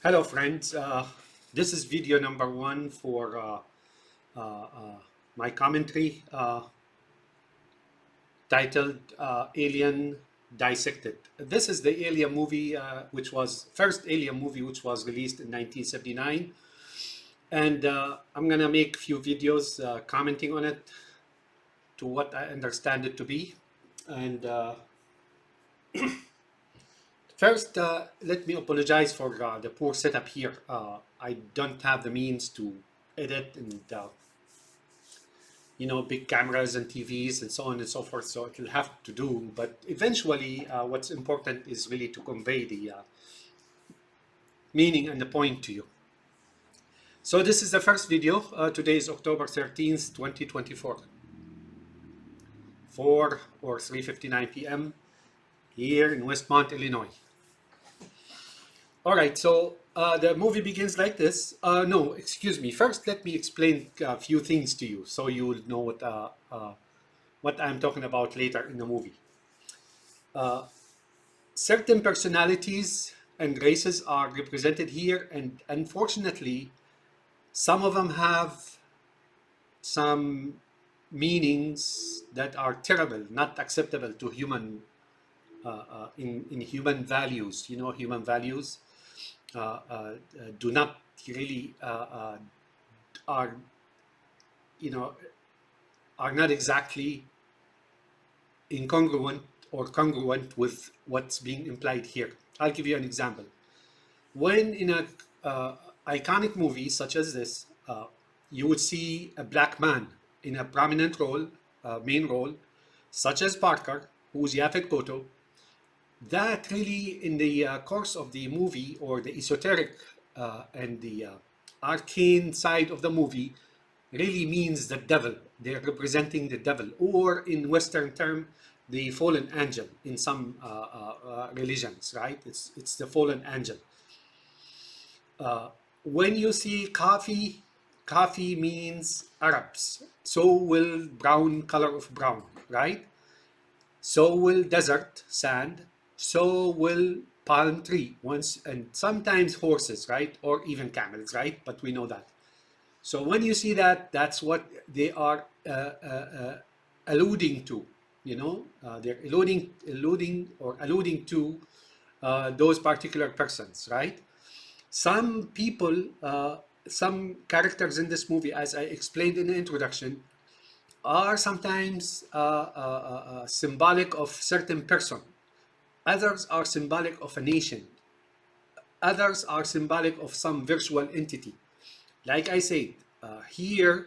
Hello friends, this is video number one for my commentary titled Alien Dissected. This is the Alien movie, which was first Alien movie which was released in 1979, and I'm gonna make a few videos commenting on it to what I understand it to be. And first, let me apologize for the poor setup here. I don't have the means to edit and big cameras and TVs and so on and so forth. So it will have to do. But eventually, what's important is really to convey the meaning and the point to you. So this is the first video. Today is October 13th, 2024. 4 or 3:59 p.m. here in Westmont, Illinois. All right, so the movie begins like this. No, excuse me. First, let me explain a few things to you so you will know what I'm talking about later in the movie. Certain personalities and races are represented here, and unfortunately, some of them have some meanings that are terrible, not acceptable to human in human values. Human values do not really are are not exactly incongruent or congruent with what's being implied here. I'll give you an example. When in a iconic movie such as this, you would see a black man in a prominent role, main role, such as Parker, who's Yaphet Kotto, that really in the course of the movie, or the esoteric and the arcane side of the movie, really means the devil. They're representing the devil, or in Western term, the fallen angel in some religions, right? It's the fallen angel. When you see coffee, coffee means Arabs. So will brown, color of brown, right? So will desert, sand. So will palm tree, once, and sometimes horses, right? Or even camels, right? But we know that. So when you see that, that's what they are alluding to. They're alluding to those particular persons, right? Some people, some characters in this movie, as I explained in the introduction, are sometimes symbolic of certain person. Others are symbolic of a nation. Others are symbolic of some virtual entity. Like I said, here,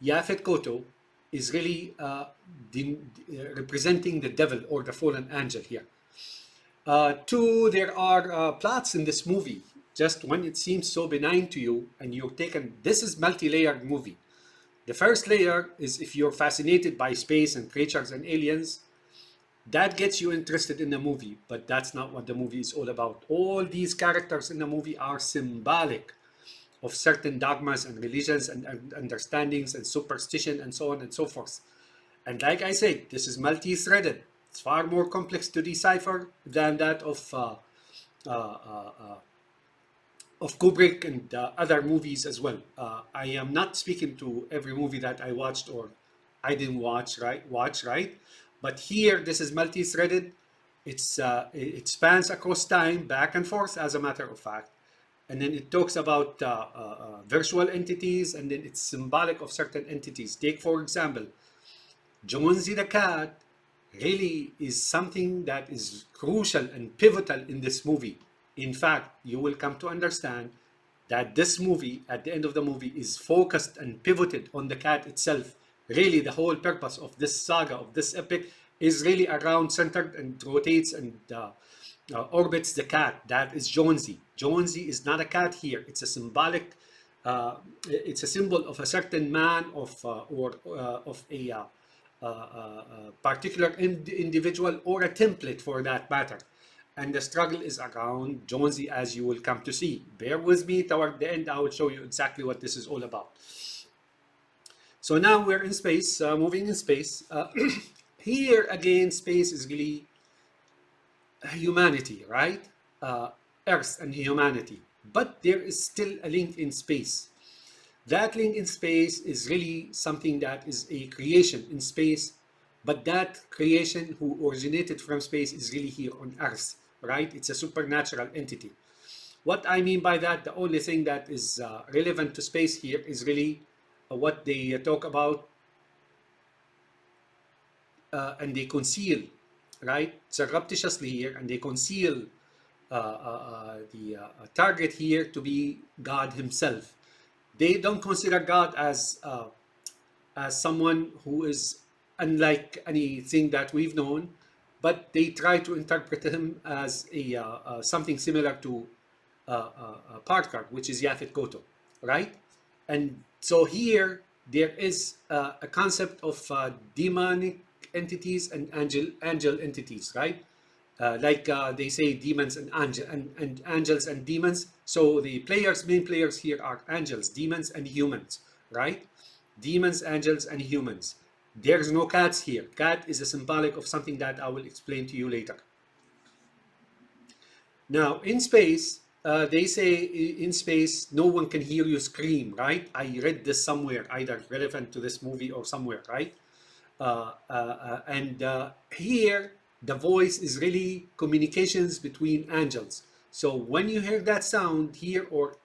Yaphet Kotto is really representing the devil or the fallen angel here. Two, there are plots in this movie. Just when it seems so benign to you and you're taken, this is multi-layered movie. The first layer is if you're fascinated by space and creatures and aliens, that gets you interested in the movie, but that's not what the movie is all about. All these characters in the movie are symbolic of certain dogmas and religions and understandings and superstition and so on and so forth. And like I said, this is multi-threaded. It's far more complex to decipher than that of Kubrick and other movies as well. I am not speaking to every movie that I watched or I didn't watch, right? But here, this is multi-threaded. It spans across time, back and forth, as a matter of fact. And then it talks about virtual entities, and then it's symbolic of certain entities. Take, for example, Jonesy the cat really is something that is crucial and pivotal in this movie. In fact, you will come to understand that this movie, at the end of the movie, is focused and pivoted on the cat itself. Really, the whole purpose of this saga, of this epic, is really around, centered, and rotates and orbits the cat. That is Jonesy. Jonesy is not a cat here. It's a symbolic, it's a symbol of a certain man, of a particular individual, or a template for that matter. And the struggle is around Jonesy, as you will come to see. Bear with me, toward the end I will show you exactly what this is all about. So now we're in space, moving in space. Here again, space is really humanity, right? Earth and humanity. but there is still a link in space. That link in space is really something that is a creation in space, but that creation who originated from space is really here on Earth, right? It's a supernatural entity. What I mean by that, the only thing that is relevant to space here is really what they talk about, and they conceal, right, surreptitiously here, and they conceal the target here to be God Himself. They don't consider God as someone who is unlike anything that we've known, but they try to interpret him as something similar to Parker, which is Yaphet Kotto, right? And so here there is a concept of demonic entities and angel entities, right? They say demons and angels and demons. So the main players here are angels, demons, and humans, right? Demons, angels, and humans. There's no cats here. Cat is a symbolic of something that I will explain to you later. Now, in space, they say in space, no one can hear you scream, right? I read this somewhere, either relevant to this movie or somewhere, right? And here, the voice is really communications between angels. So when you hear that sound here or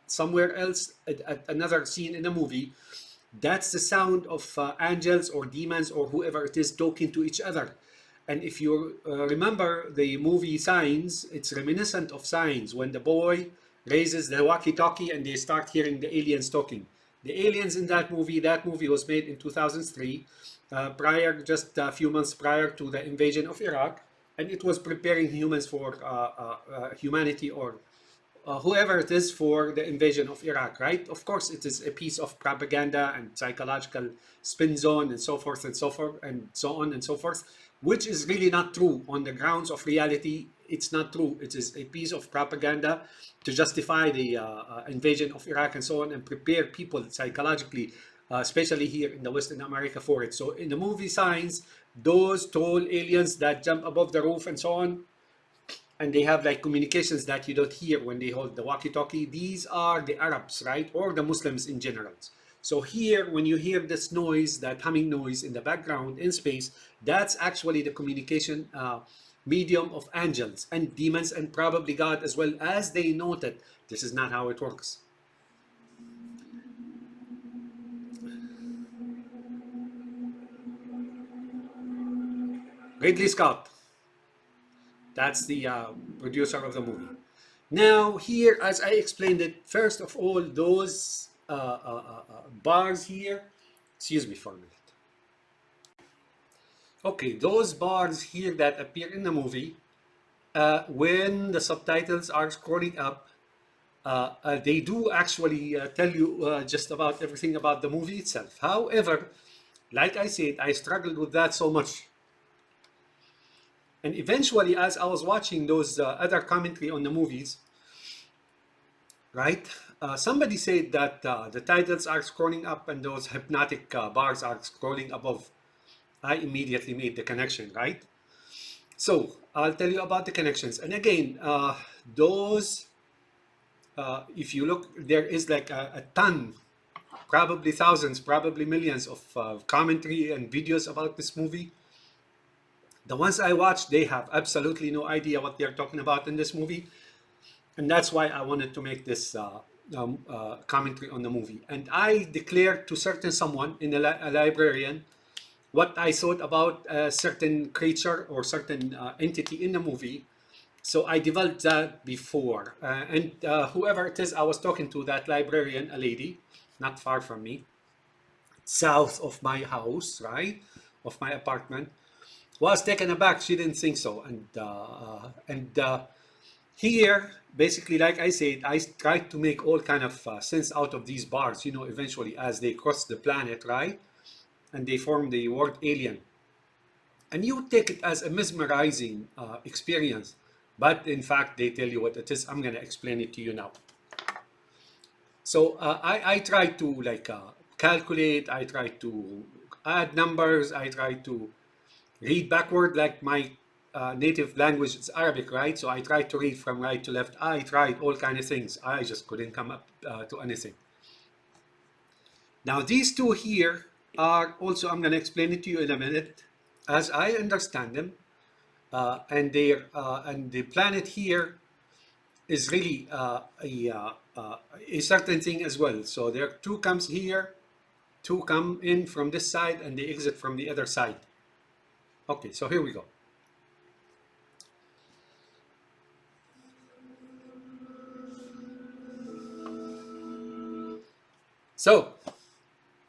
somewhere else at another scene in a movie, that's the sound of angels or demons or whoever it is talking to each other. And if you remember the movie Signs, it's reminiscent of Signs when the boy raises the walkie-talkie and they start hearing the aliens talking. The aliens in that movie was made in 2003, just a few months prior to the invasion of Iraq, and it was preparing humans for humanity or whoever it is for the invasion of Iraq, right? Of course, it is a piece of propaganda and psychological spin zone and so forth and so forth and so on and so forth, which is really not true. On the grounds of reality, it's not true. It is a piece of propaganda to justify the invasion of Iraq and so on and prepare people psychologically, especially here in the Western America for it. So in the movie Signs, those tall aliens that jump above the roof and so on, and they have like communications that you don't hear when they hold the walkie-talkie. These are the Arabs, right? Or the Muslims in general. So here, when you hear this noise, that humming noise in the background in space, that's actually the communication medium of angels and demons and probably God as well, as they noted. This is not how it works. Ridley Scott, that's the producer of the movie. Now, here, as I explained it, first of all, those bars here, excuse me for a minute. Okay, those bars here that appear in the movie, when the subtitles are scrolling up, they do actually tell you just about everything about the movie itself. However, like I said, I struggled with that so much. And eventually, as I was watching those other commentary on the movies, right? Somebody said that the titles are scrolling up and those hypnotic bars are scrolling above. I immediately made the connection, right? So I'll tell you about the connections. And again, if you look, there is like a ton, probably thousands, probably millions of commentary and videos about this movie. The ones I watched, they have absolutely no idea what they're talking about in this movie. And that's why I wanted to make this commentary on the movie. And I declared to certain someone in a librarian what I thought about a certain creature or certain entity in the movie. So I developed that before. And whoever it is I was talking to, that librarian, a lady, not far from me, south of my house, right, of my apartment, was taken aback. She didn't think so. And here, basically, like I said, I tried to make all kind of sense out of these bars, eventually as they cross the planet, right? And they form the word alien. And you take it as a mesmerizing experience. But in fact, they tell you what it is. I'm going to explain it to you now. So I try to calculate, I try to add numbers, I try to read backward like my native language is Arabic, right? So I tried to read from right to left. I tried all kind of things. I just couldn't come up to anything. Now these two here are also, I'm going to explain it to you in a minute, as I understand them, and the planet here is really a certain thing as well. So there are two comes here, two come in from this side, and they exit from the other side. Okay, so here we go. So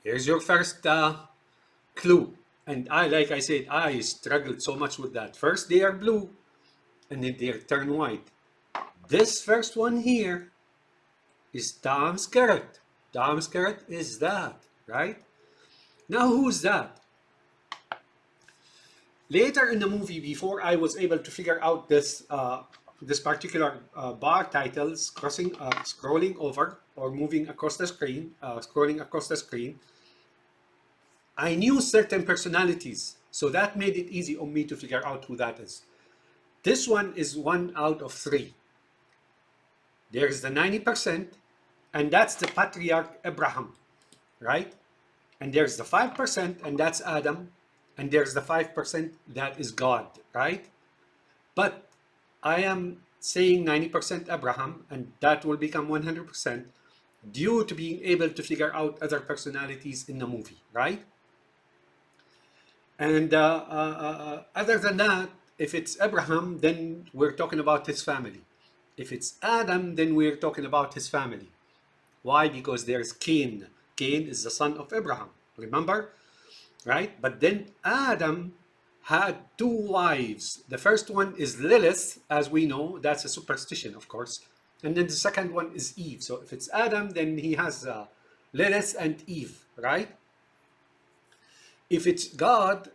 here's your first clue. And like I said, I struggled so much with that. First they are blue, and then they turn white. This first one here is Tom's carrot. Tom's carrot is that, right? Now who's that? Later in the movie, before I was able to figure out this this particular bar titles, scrolling over or moving across the screen, scrolling across the screen, I knew certain personalities, so that made it easy on me to figure out who that is. This one is 1 out of 3. There's the 90%, and that's the patriarch Abraham, right? And there's the 5%, and that's Adam, and there's the 5% that is God, right? But I am saying 90% Abraham, and that will become 100% due to being able to figure out other personalities in the movie, right? And other than that, if it's Abraham, then we're talking about his family. If it's Adam, then we're talking about his family. Why? Because there's Cain. Cain is the son of Abraham, remember? Right? But then Adam had 2 wives. The first one is Lilith, as we know. That's a superstition, of course. And then the second one is Eve. So if it's Adam, then he has Lilith and Eve, right? If it's God,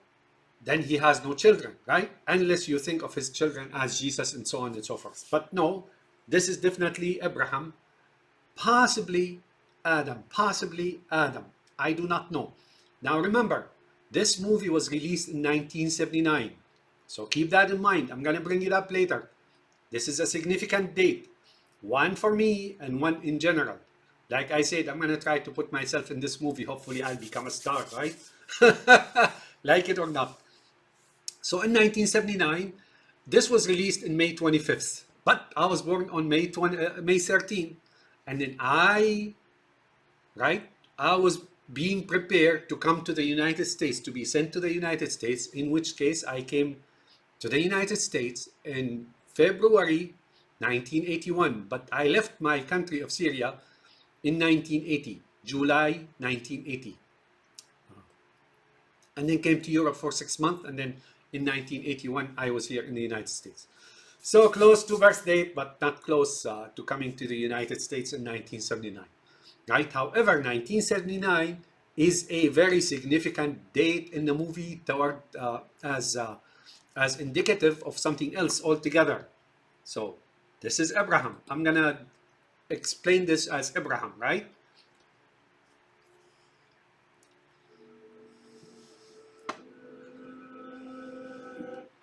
then he has no children, right? Unless you think of his children as Jesus and so on and so forth. But no, this is definitely Abraham, possibly Adam, possibly Adam. I do not know. Now remember, this movie was released in 1979. So keep that in mind. I'm going to bring it up later. This is a significant date. One for me and one in general. Like I said, I'm going to try to put myself in this movie. Hopefully I'll become a star, right? Like it or not. So in 1979, this was released in May 25th. But I was born on May 13th. And then I was being prepared to come to the United States, to be sent to the United States, in which case I came to the United States in February 1981. But I left my country of Syria in 1980, July 1980. And then came to Europe for 6 months, and then in 1981 I was here in the United States. So close to birth date, but not close to coming to the United States in 1979. Right? However, 1979 is a very significant date in the movie toward as indicative of something else altogether. So this is Abraham. I'm gonna explain this as Abraham, right?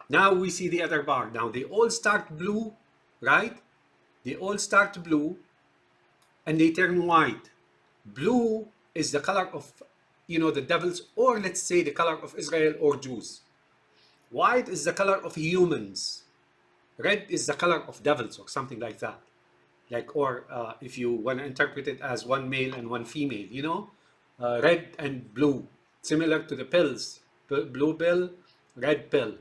Now we see the other bar. Now they all start blue, right? They all start blue and they turn white. Blue is the color of, the devils, or let's say the color of Israel or Jews. White is the color of humans. Red is the color of devils or something like that. Or if you want to interpret it as one male and one female, red and blue, similar to the pills, blue pill, red pill,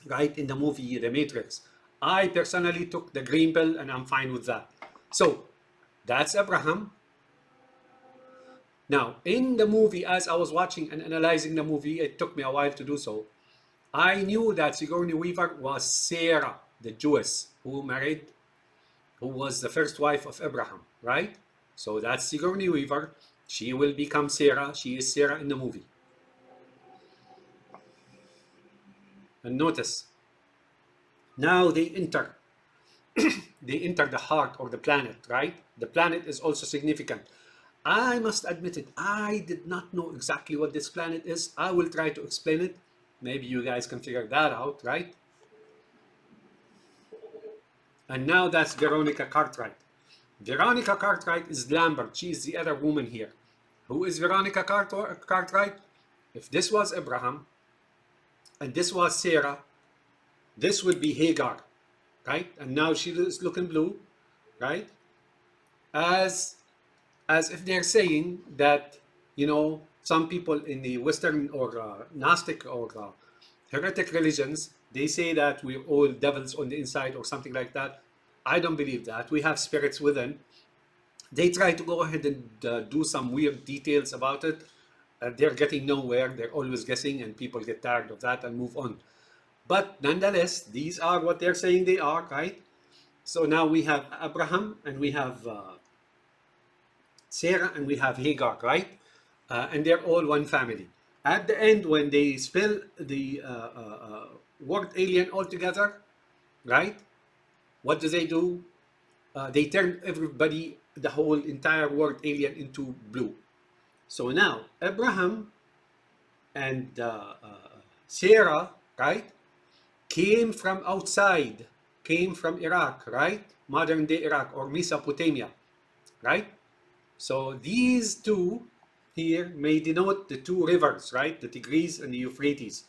right, in the movie The Matrix. I personally took the green pill and I'm fine with that. So that's Abraham. Now, in the movie, as I was watching and analyzing the movie, it took me a while to do so. I knew that Sigourney Weaver was Sarah, the Jewess who was the first wife of Abraham, right? So that's Sigourney Weaver. She will become Sarah. She is Sarah in the movie. And notice, now they enter the heart or the planet, right? The planet is also significant. I must admit it, I did not know exactly what this planet is. I will try to explain it. Maybe you guys can figure that out, right? And now that's Veronica Cartwright. Veronica Cartwright is Lambert. She is the other woman here. Who is Veronica Cartwright? If this was Abraham and this was Sarah, this would be Hagar, right? And now she is looking blue, right? As if they're saying that, you know, some people in the Western or Gnostic or heretic religions, they say that we're all devils on the inside or something like that. I don't believe that. We have spirits within. They try to go ahead and do some weird details about it. They're getting nowhere. They're always guessing, and people get tired of that and move on. But nonetheless, these are what they're saying they are, right? So now we have Abraham and we have Sarah and we have Hagar, right? And they're all one family. At the end, when they spell the word alien altogether, right? What do? They turn everybody, the whole entire word alien, into blue. So now Abraham and Sarah, right, came from outside, came from Iraq, right? Modern day Iraq or Mesopotamia, right? So these two here may denote the two rivers, right? The Tigris and the Euphrates.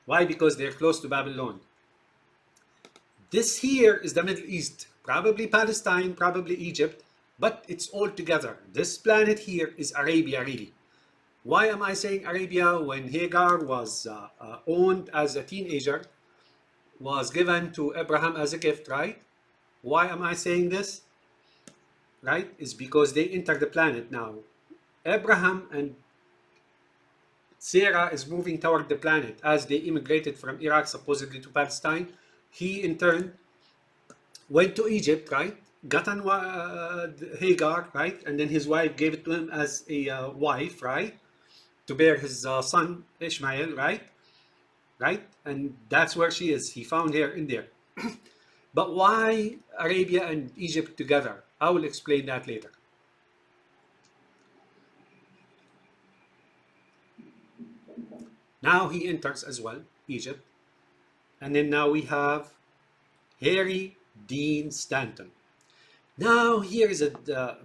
Why? Because they're close to Babylon. This here is the Middle East, probably Palestine, probably Egypt, but it's all together. This planet here is Arabia, really. Why am I saying Arabia when Hagar was owned as a teenager, was given to Abraham as a gift, right? Why am I saying this? Right? It's because they enter the planet now. Abraham and Sarah is moving toward the planet as they immigrated from Iraq supposedly to Palestine. He in turn went to Egypt, right? Got on Hagar, right? And then his wife gave it to him as a wife, right? To bear his son Ishmael, right? Right? And that's where she is. He found her in there. But why Arabia and Egypt together? I will explain that later. Now he enters as well, Egypt. And then now we have Harry Dean Stanton. Now here is a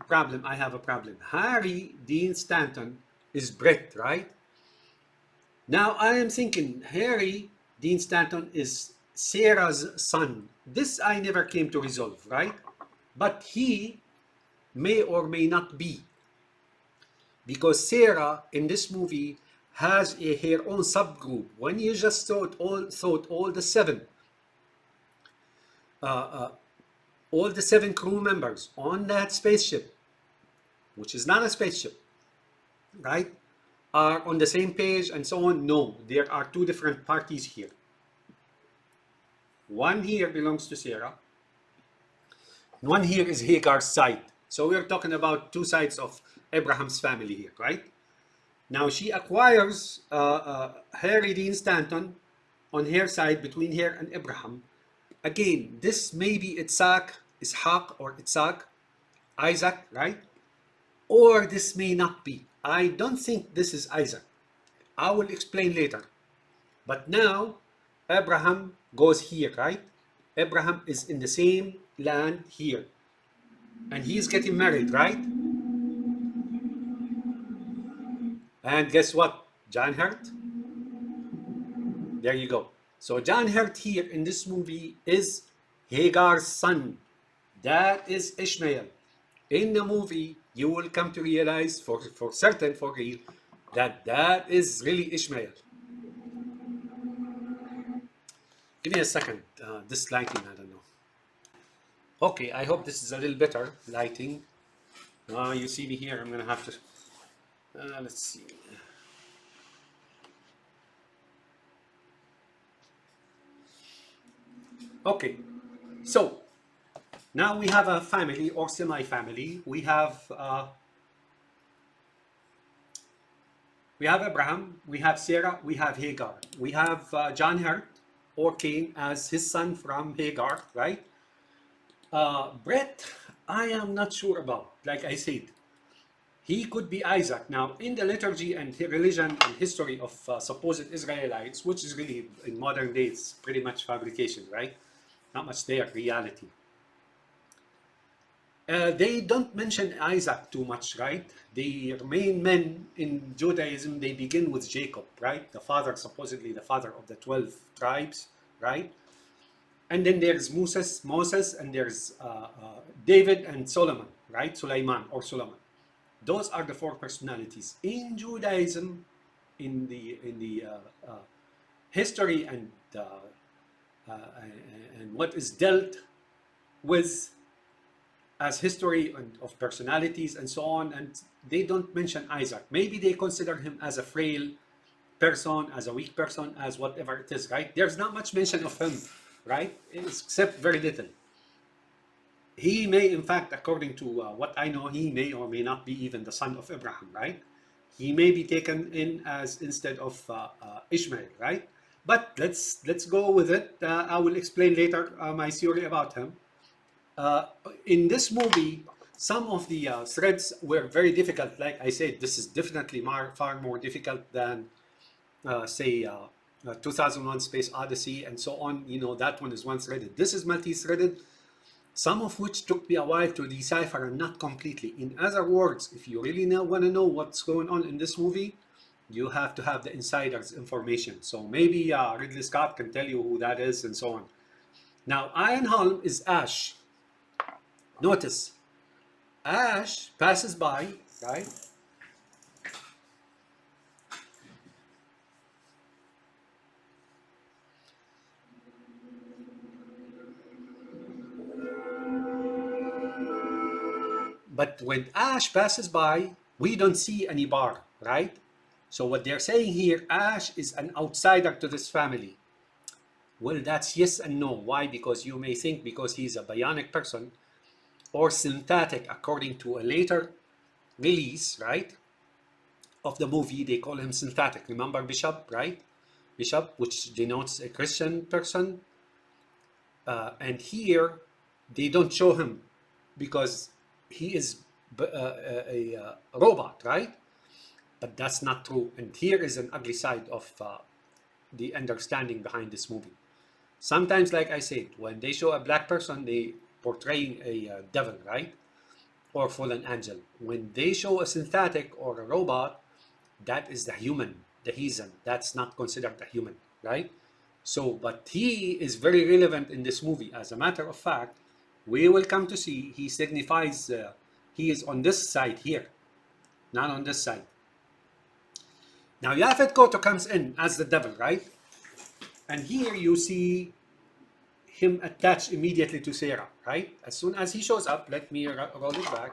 problem. I have a problem. Harry Dean Stanton is Brit, right? Now I am thinking Harry Dean Stanton is Sarah's son. This I never came to resolve, right? But he may or may not be. Because Sarah in this movie has her own subgroup. When you just thought all the seven crew members on that spaceship, which is not a spaceship, right, are on the same page and so on. No, there are two different parties here. One here belongs to Sarah. One here is Hagar's side. So we're talking about two sides of Abraham's family here, right? Now she acquires Harry Dean Stanton on her side, between her and Abraham. Again, this may be Ishaq or Isaac, right? Or this may not be. I don't think this is Isaac. I will explain later. But now Abraham goes here, right? Abraham is in the same land here. And he's getting married, right? And guess what? John Hurt? There you go. So John Hurt here in this movie is Hagar's son. That is Ishmael. In the movie, you will come to realize for certain, for real, that is really Ishmael. Give me a second. This lighting, I don't know. Okay, I hope this is a little better lighting. You see me here. I'm going to have to... let's see. Okay, so now we have a family or semi-family. We have Abraham, we have Sarah, we have Hagar. We have John Hurt or Cain as his son from Hagar, right? Brett, I am not sure about. Like I said, he could be Isaac. Now, in the liturgy and religion and history of supposed Israelites, which is really in modern days pretty much fabrication, right? Not much there, reality. They don't mention Isaac too much, right? The main men in Judaism, they begin with Jacob, right? The father, supposedly the father of the 12 tribes, right? And then there's Moses, and there's David and Solomon, right? Sulaiman or Solomon. Those are the four personalities in Judaism. In the history and what is dealt with as history and of personalities and so on, and they don't mention Isaac. Maybe they consider him as a frail person, as a weak person, as whatever it is, right? There's not much mention of him, right? Except very little. He may, in fact, according to what I know, he may or may not be even the son of Abraham, right? He may be taken in as instead of Ishmael, right? But let's go with it. I will explain later my theory about him. Uh, in this movie, some of the threads were very difficult. Like I said, this is definitely far more difficult than, say, 2001 Space Odyssey and so on. You know, that one is one-threaded. This is multi-threaded, some of which took me a while to decipher and not completely. In other words, if you really want to know what's going on in this movie, you have to have the insider's information. So maybe Ridley Scott can tell you who that is and so on. Now, Iron Helm is Ash. Notice, Ash passes by, right? But when Ash passes by, we don't see any bar, right? So what they're saying here, Ash is an outsider to this family. Well, that's yes and no. Why? Because you may think because he's a bionic person or synthetic, according to a later release, right, of the movie, they call him synthetic. Remember Bishop, right? Bishop, which denotes a Christian person. And here, they don't show him because he is a robot, right? But that's not true. And here is an ugly side of the understanding behind this movie. Sometimes, like I said, when they show a black person, they portraying a devil, right? Or fallen angel. When they show a synthetic or a robot, that is the human, the heathen. That's not considered a human, right? So, but he is very relevant in this movie. As a matter of fact, we will come to see he signifies he is on this side here, not on this side. Now, Yaphet Kotto comes in as the devil, right? And here you see him attached immediately to Sarah, right? As soon as he shows up, let me roll it back.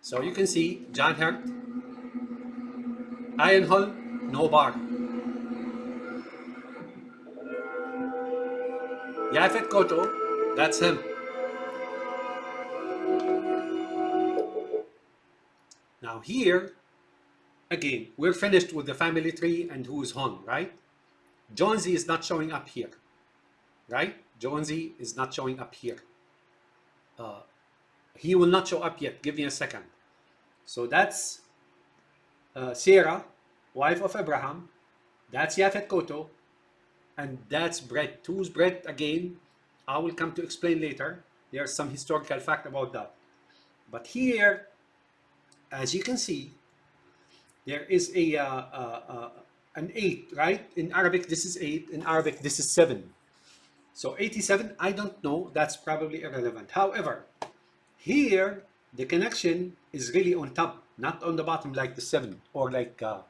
So you can see John Hurt, Iron Hull, no bar. Yaphet Kotto, that's him. Now here, again, we're finished with the family tree and who's hung, right? Jonesy is not showing up here, right? Jonesy is not showing up here. He will not show up yet. Give me a second. So that's Sarah, wife of Abraham. That's Yaphet Kotto. And that's Brett. Who's Brett again? I will come to explain later. There's some historical fact about that. But here, as you can see, there is an 8, right? In Arabic, this is 8. In Arabic, this is 7. So 87, I don't know. That's probably irrelevant. However, here, the connection is really on top, not on the bottom like the 7 or like the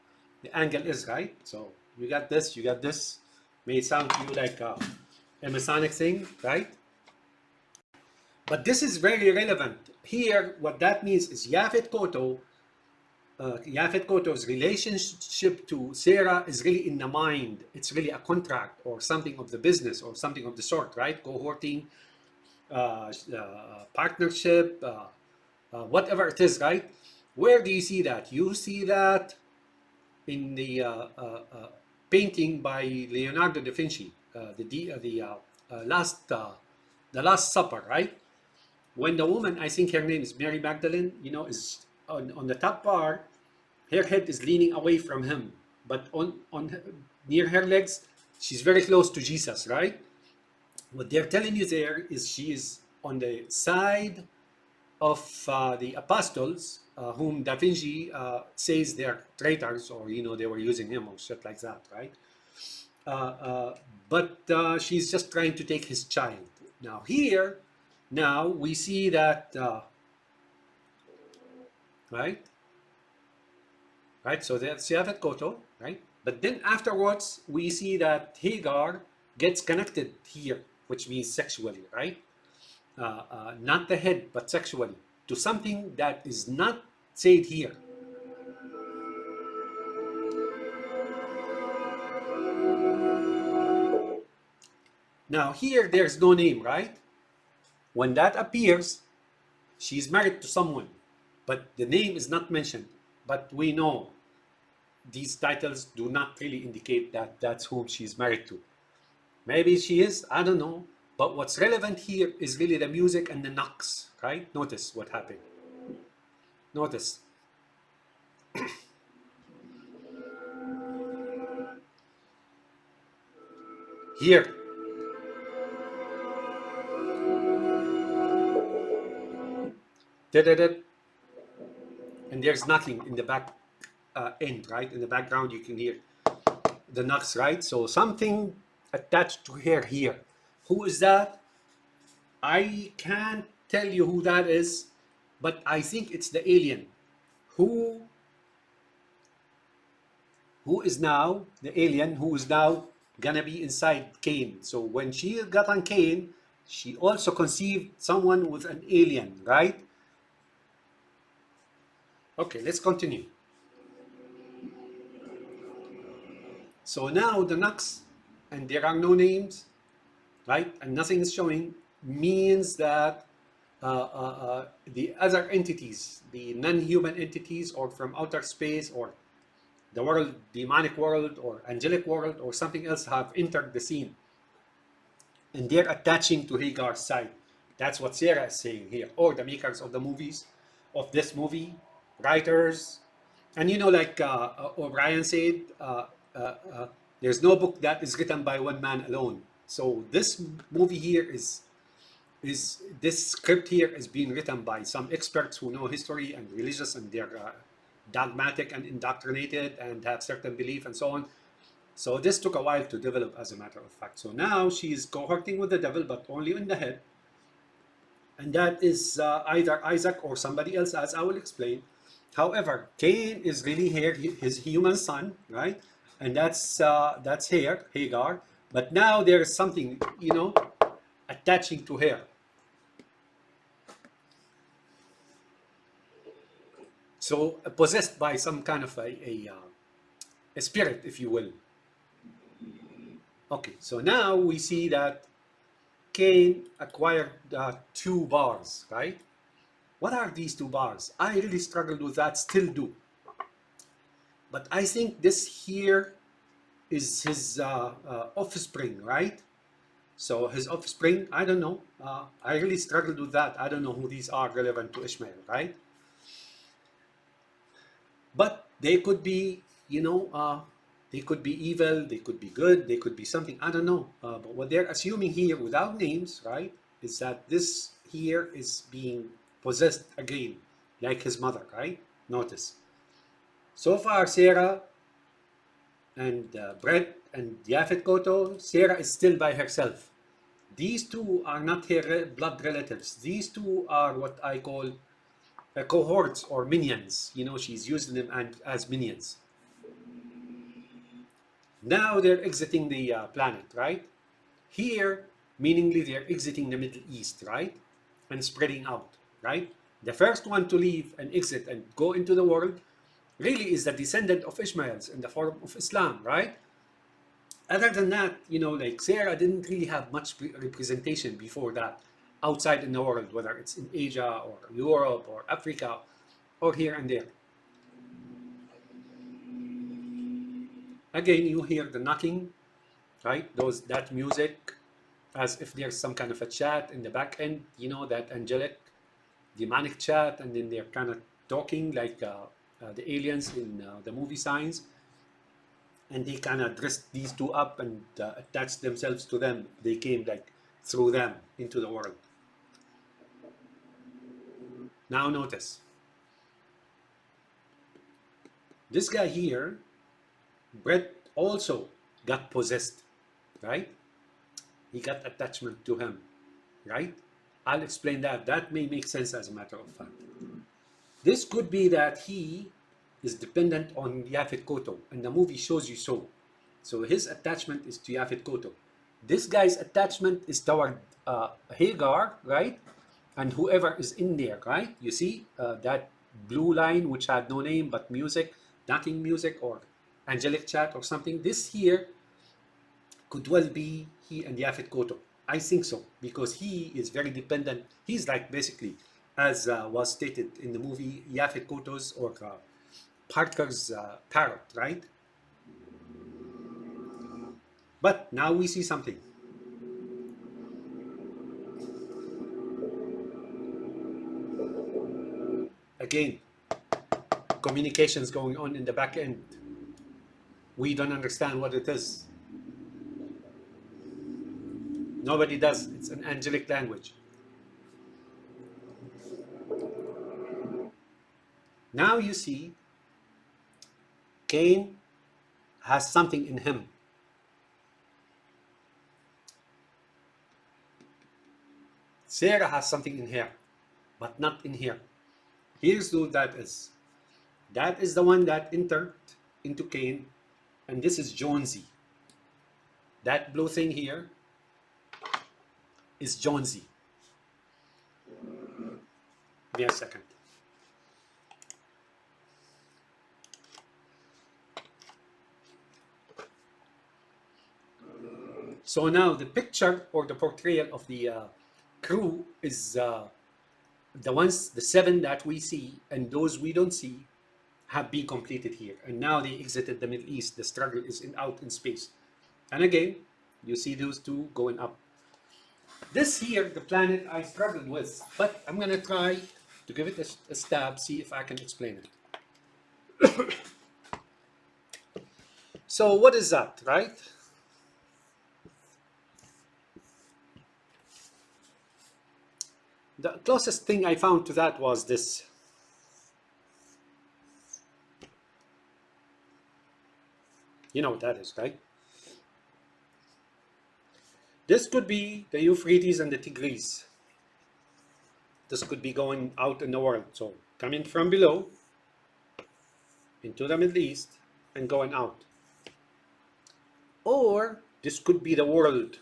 angle is, right? So you got this, you got this. May sound to you like a Masonic thing, right? But this is very relevant. Here, what that means is Yaphet Kotto's relationship to Sarah is really in the mind. It's really a contract or something of the business or something of the sort, right? Cohorting, partnership, whatever it is, right? Where do you see that? You see that in the painting by Leonardo da Vinci, the Last Supper, right? when the woman, I think her name is Mary Magdalene, is on the top bar, her head is leaning away from him, but near her legs, she's very close to Jesus, right? What they're telling you there is she is on the side of the apostles, whom Da Vinci says they're traitors, or they were using him or shit like that, right? Uh, but she's just trying to take his child. Now here, now we see that, right? Right, so that's Yaphet Koto, right? But then afterwards, we see that Hagar gets connected here, which means sexually, right? Not the head, but sexually, to something that is not said here. Now here, there's no name, right? When that appears, she's married to someone, but the name is not mentioned. But we know these titles do not really indicate that that's whom she's married to. Maybe she is, I don't know. But what's relevant here is really the music and the knocks, right? Notice what happened. Notice. Here. And there's nothing in the back end, right? In the background, you can hear the knocks, right? So something attached to her here. Who is that? I can't tell you who that is, but I think it's the alien who is now the alien who is now gonna be inside Cain. So when she got on Cain, she also conceived someone with an alien, right? Okay, let's continue. So now the Nux, and there are no names, right? And nothing is showing, means that the other entities, the non-human entities, or from outer space, or the world, demonic world, or angelic world, or something else, have entered the scene. And they're attaching to Hagar's side. That's what Sarah is saying here, or the makers of the movies, of this movie, writers. And like O'Brien said, there's no book that is written by one man alone. So this movie here is this script here is being written by some experts who know history and religious, and they're dogmatic and indoctrinated and have certain belief and so on. So this took a while to develop, as a matter of fact. So now she's cohorting with the devil, but only in the head. And that is either Isaac or somebody else, as I will explain. However, Cain is really here, his human son, right? And that's here, Hagar. But now there is something, attaching to her. So possessed by some kind of a spirit, if you will. Okay, so now we see that Cain acquired 2 bars, right? What are these 2 bars? I really struggled with that, still do. But I think this here is his offspring, right? So his offspring, I don't know. I really struggled with that. I don't know who these are relevant to Ishmael, right? But they could be, they could be evil, they could be good, they could be something, I don't know. But what they're assuming here without names, right, is that this here is being possessed again, like his mother, right? Notice. So far, Sarah and Brett and Yaphet Koto, Sarah is still by herself. These two are not her blood relatives. These two are what I call cohorts or minions. She's using them as minions. Now they're exiting the planet, right? Here, meaningly, they're exiting the Middle East, right? And spreading out, right? The first one to leave and exit and go into the world really is the descendant of Ishmaels in the form of Islam, right? Other than that, like Sarah didn't really have much representation before that outside in the world, whether it's in Asia or Europe or Africa or here and there. Again, you hear the knocking, right? That music, as if there's some kind of a chat in the back end, that angelic demonic chat, and then they're kind of talking like the aliens in the movie Signs, and they kind of dressed these two up and attached themselves to them. They came like through them into the world. Now notice, this guy here, Brett, also got possessed, right? He got attachment to him, right? I'll explain that. That may make sense as a matter of fact. This could be that he is dependent on Yaphet Kotto, and the movie shows you so. So his attachment is to Yaphet Kotto. This guy's attachment is toward Hagar, right? And whoever is in there, right? You see that blue line which had no name but music, nothing music or angelic chat or something. This here could well be he and Yaphet Kotto. I think so, because he is very dependent. He's like basically, as was stated in the movie, Yaphet Kotto's or Parker's parrot, right? But now we see something. Again, communications going on in the back end. We don't understand what it is. Nobody does. It's an angelic language. Now you see, Cain has something in him. Sarah has something in her, but not in here. Here's who that is. That is the one that entered into Cain, and this is Jonesy. That blue thing here is Jonesy. Give me a second. So now the picture or the portrayal of the crew is the ones, the 7 that we see, and those we don't see have been completed here. And now they exited the Middle East. The struggle is out in space. And again, you see those two going up. This here, the planet I struggled with, but I'm going to try to give it a stab, see if I can explain it. So what is that, right? The closest thing I found to that was this. You know what that is, right? This could be the Euphrates and the Tigris. This could be going out in the world. So coming from below into the Middle East and going out. Or this could be the world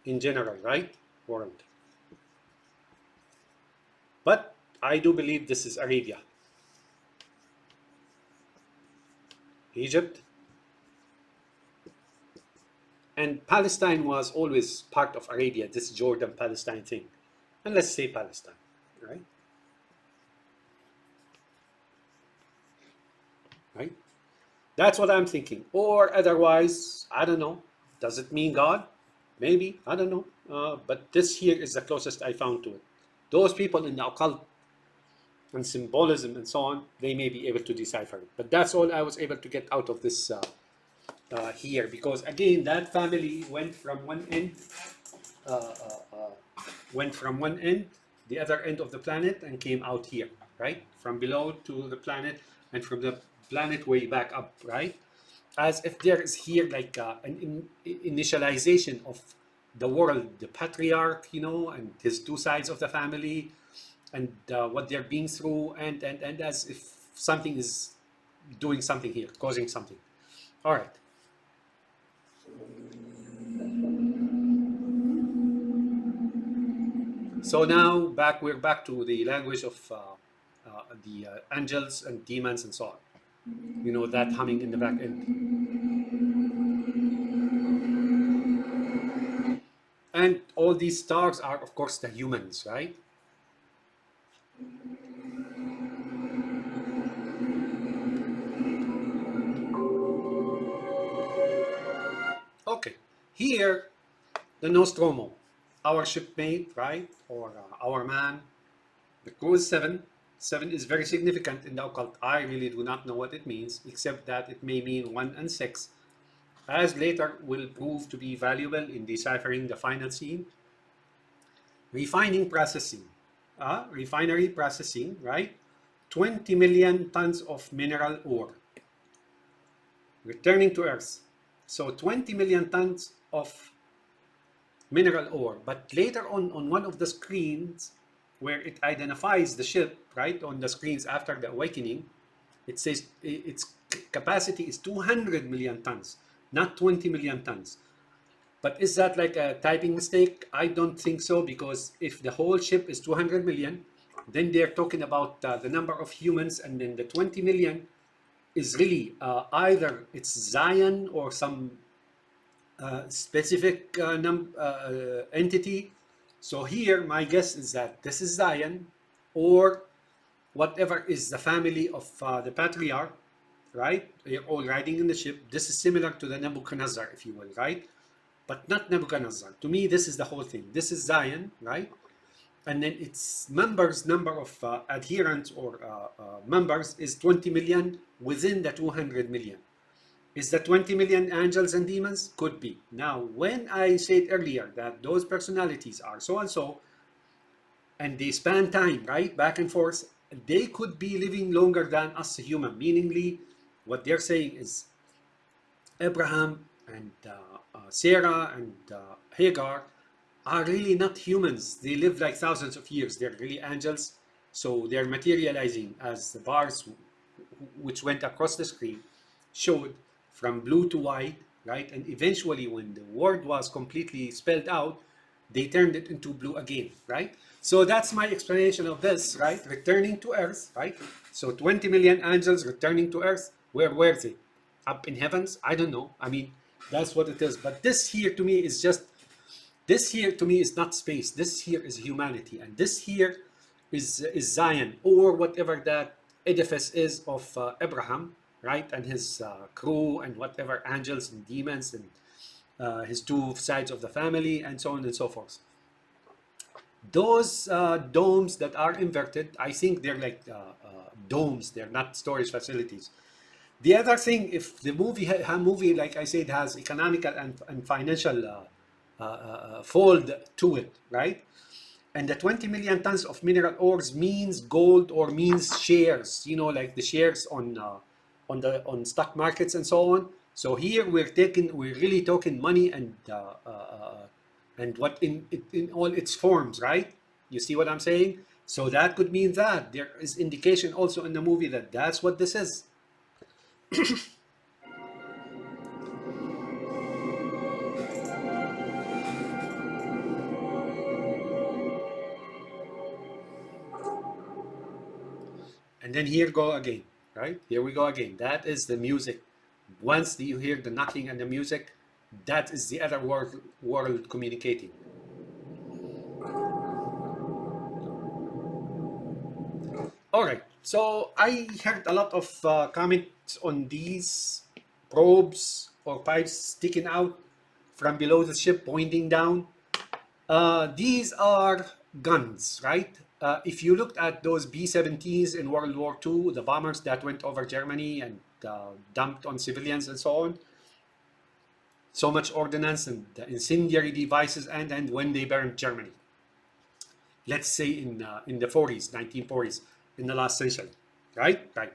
in general, right? World. But I do believe this is Arabia. Egypt. And Palestine was always part of Arabia, this Jordan-Palestine thing. And let's say Palestine, right? Right? That's what I'm thinking. Or otherwise, I don't know. Does it mean God? Maybe. I don't know. But this here is the closest I found to it. Those people in the occult and symbolism and so on, they may be able to decipher it. But that's all I was able to get out of this here. Because again, that family went from one end, the other end of the planet, and came out here, right? From below to the planet, and from the planet way back up, right? As if there is here like an initialization of the world, the patriarch, you know, and his two sides of the family, and what they're being through, and as if something is doing something here, causing something. All right. So now we're back to the language of the angels and demons and so on. You know, that humming in the back end. And all these stars are, of course, the humans, right? Okay. Here, the Nostromo, our shipmate, right? Or our man, The cause seven. Seven is very significant in the occult. I really do not know what it means, except that it may mean 1 and 6, as later will prove to be valuable in deciphering the final scene. Refining processing. Refinery processing, right? 20 million tons of mineral ore returning to Earth. So 20 million tons of mineral ore. But later on one of the screens where it identifies the ship, right, on the screens after the awakening, it says its capacity is 200 million tons, not 20 million tons. But is that like a typing mistake? I don't think so, because if the whole ship is 200 million, then they're talking about the number of humans, and then the 20 million is really either it's Zion or some specific entity. So here, my guess is that this is Zion, or whatever is the family of the patriarch, right? They're all riding in the ship. This is similar to the Nebuchadnezzar, if you will, right? But not Nebuchadnezzar. To me, this is the whole thing. This is Zion, right? And then its members, number of adherents or members is 20 million within the 200 million. Is the 20 million angels and demons? Could be. Now, when I said earlier that those personalities are so and so, and they span time, right, back and forth, they could be living longer than us human. Meaningly, what they're saying is Abraham and Sarah and Hagar are really not humans. They live like thousands of years. They're really angels. So they're materializing as the bars which went across the screen showed from blue to white, right? And eventually, when the word was completely spelled out, they turned it into blue again, right? So that's my explanation of this, right? Returning to Earth, right? So 20 million angels returning to Earth. Where were they? Up in heavens? I don't know. I mean, that's what it is. But this here to me is just, this here to me is not space. This here is humanity. And this here is Zion, or whatever that edifice is of Abraham, right? And his crew and whatever angels and demons and his two sides of the family and so on and so forth. Those domes that are inverted, I think they're like domes. They're not storage facilities. The other thing, if the movie, like I said, has economical and financial fold to it, right? And the 20 million tons of mineral ores means gold or means shares, you know, like the shares on stock markets and so on. So here we're really talking money and what in all its forms, right? You see what I'm saying? So that could mean that there is indication also in the movie that that's what this is. And then here go again, right? Here we go again. That is the music. Once you hear the knocking and the music, that is the other world communicating. All right. So I heard a lot of comments on these probes or pipes sticking out from below the ship, pointing down. These are guns, right? If you looked at those B-17s in World War II, the bombers that went over Germany and dumped on civilians and so on, so much ordnance and incendiary devices, and when they burned Germany, let's say in the 40s, 1940s, in the last century, right? Right.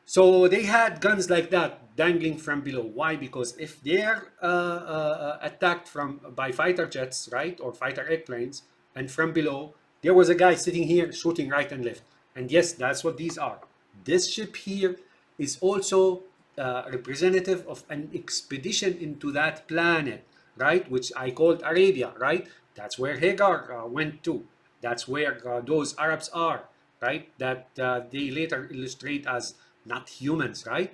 So they had guns like that dangling from below. Why? Because if they're attacked by fighter jets, right, or fighter airplanes, and from below, there was a guy sitting here shooting right and left. And yes, that's what these are. This ship here is also representative of an expedition into that planet, right, which I called Arabia, right? That's where Hagar went to. That's where those Arabs are, right? That they later illustrate as not humans, right?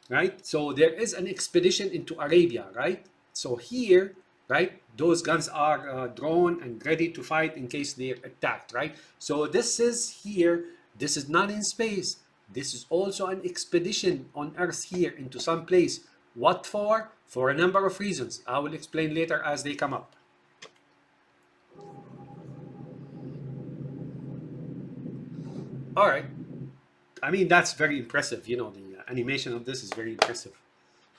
Right? So there is an expedition into Arabia, right? So here, right, those guns are drawn and ready to fight in case they're attacked, right? So this is here, this is not in space. This is also an expedition on Earth here into some place. What for? For a number of reasons. I will explain later as they come up. All right. I mean, that's very impressive. You know, the animation of this is very impressive.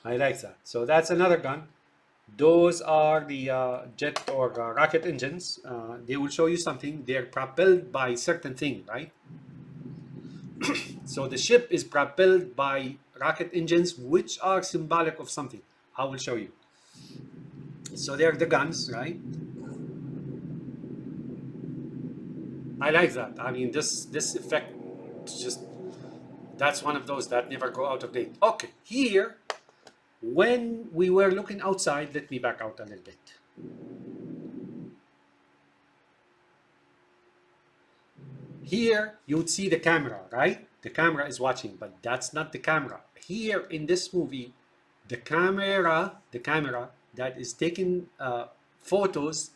I like that. So that's another gun. Those are the jet or rocket engines. They will show you something. They're propelled by certain thing, right? So the ship is propelled by rocket engines, which are symbolic of something. I will show you. So they're the guns, right? I like that. I mean, this effect is just, that's one of those that never go out of date. Okay, here when we were looking outside, let me back out a little bit. Here you would see the camera, right? The camera is watching, but that's not the camera. Here in this movie, the camera that is taking photos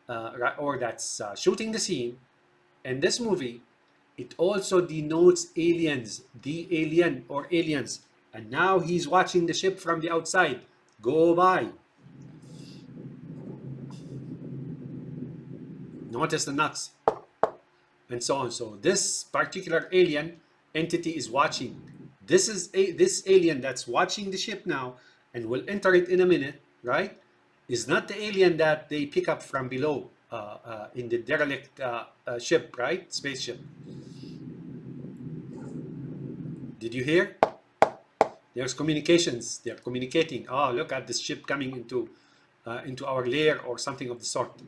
or that's shooting the scene in this movie, it also denotes aliens, the alien or aliens. And now he's watching the ship from the outside go by. Notice the nuts and so on. So this particular alien entity is watching. This alien that's watching the ship now and will enter it in a minute, right? Is not the alien that they pick up from below in the derelict ship, right? Spaceship. Did you hear? There's communications. They're communicating. Oh, look at this ship coming into our lair or something of the sort.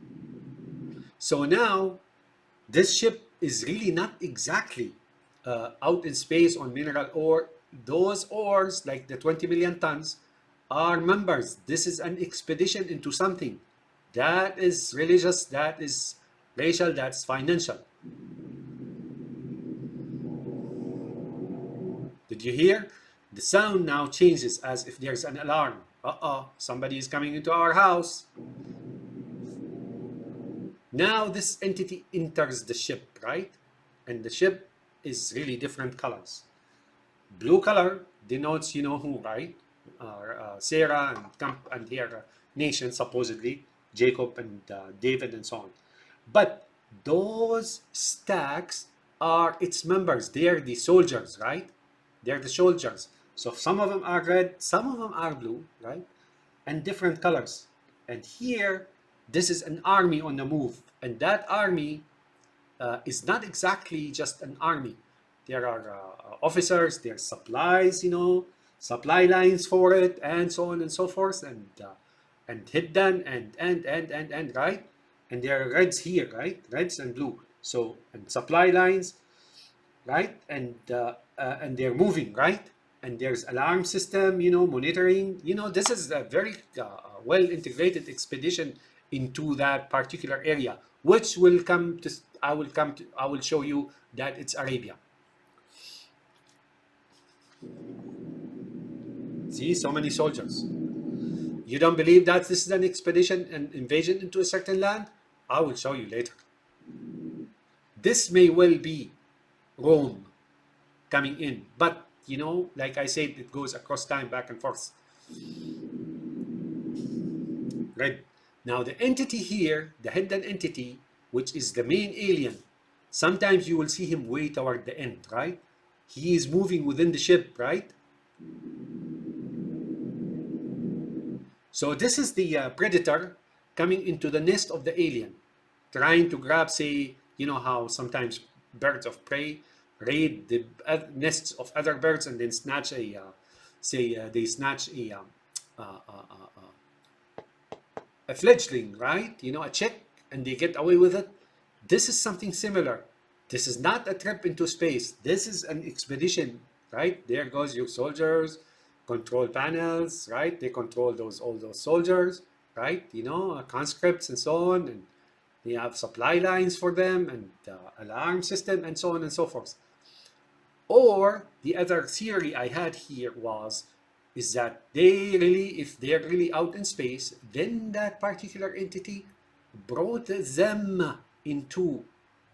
So now this ship is really not exactly out in space on mineral ore. Those ores, like the 20 million tons, are members. This is an expedition into something that is religious, that is racial, that's financial. Did you hear? The sound now changes as if there's an alarm. Uh-oh, somebody is coming into our house. Now this entity enters the ship, right? And the ship is really different colors. Blue color denotes you know who, right? Sarah and Camp and their nation, supposedly, Jacob and David and so on. But those stacks are its members. They are the soldiers, right? They're the soldiers. So some of them are red, some of them are blue, right? And different colors. And here, this is an army on the move. And that army is not exactly just an army. There are officers, there's supplies, supply lines for it, and so on and so forth, and hidden and right, and there are reds here, right, reds and blue. So and supply lines, right, and they're moving, right, and there's alarm system, monitoring. This is a very well integrated expedition into that particular area, which will come to. I will show you that it's Arabia. See, so many soldiers. You don't believe that this is an expedition, an invasion into a certain land? I will show you later. This may well be Rome coming in, but like I said, it goes across time, back and forth. Right? Now the entity here, the hidden entity, which is the main alien, sometimes you will see him way toward the end, right? He is moving within the ship, right? So this is the predator coming into the nest of the alien, trying to grab, say, you know how sometimes birds of prey raid the nests of other birds and then snatch they snatch a fledgling, right? A chick, and they get away with it. This is something similar. This is not a trip into space. This is an expedition, right? There goes your soldiers, control panels, right? They control all those soldiers, right? Conscripts and so on, and they have supply lines for them and alarm system and so on and so forth. Or the other theory I had here is that if they're really out in space, then that particular entity brought them into,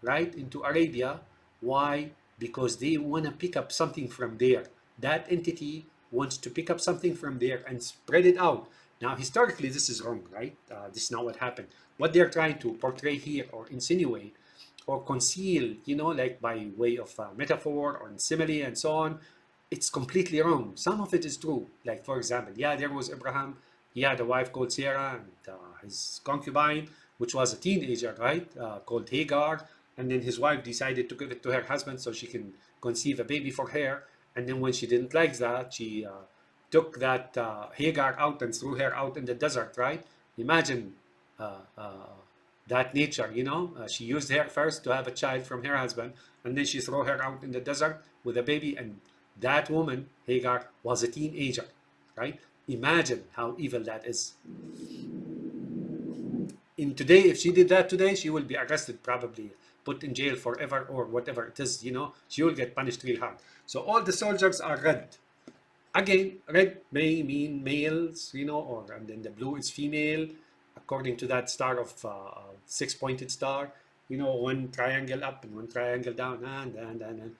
right, into Arabia. Why? Because they want to pick up something from there. That entity wants to pick up something from there and spread it out. Now, historically, this is wrong, right? This is not what happened. What they're trying to portray here or insinuate or conceal, like by way of metaphor or simile and so on, it's completely wrong. Some of it is true. Like, for example, yeah, there was Abraham. He had a wife called Sarah and his concubine, which was a teenager, right, called Hagar. And then his wife decided to give it to her husband so she can conceive a baby for her. And then when she didn't like that, she took that Hagar out and threw her out in the desert, right? Imagine uh, uh, that nature, she used her first to have a child from her husband, and then she threw her out in the desert with a baby, and that woman, Hagar, was a teenager, right? Imagine how evil that is. In today, if she did that today, she will be arrested, probably put in jail forever or whatever it is, she will get punished real hard. So all the soldiers are red. Again, red may mean males, and then the blue is female, according to that star of six-pointed star, one triangle up and one triangle down, and.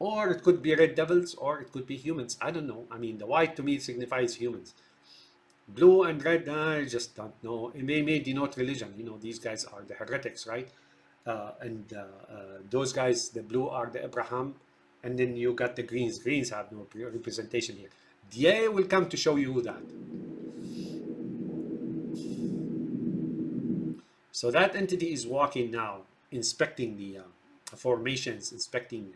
Or it could be red devils, or it could be humans. I don't know. I mean, the white to me signifies humans. Blue and red, I just don't know. It may denote religion. These guys are the heretics, right? And those guys, the blue are the Abraham, and then you got the greens. Greens have no representation here. They will come to show you that. So that entity is walking now, inspecting the formations, inspecting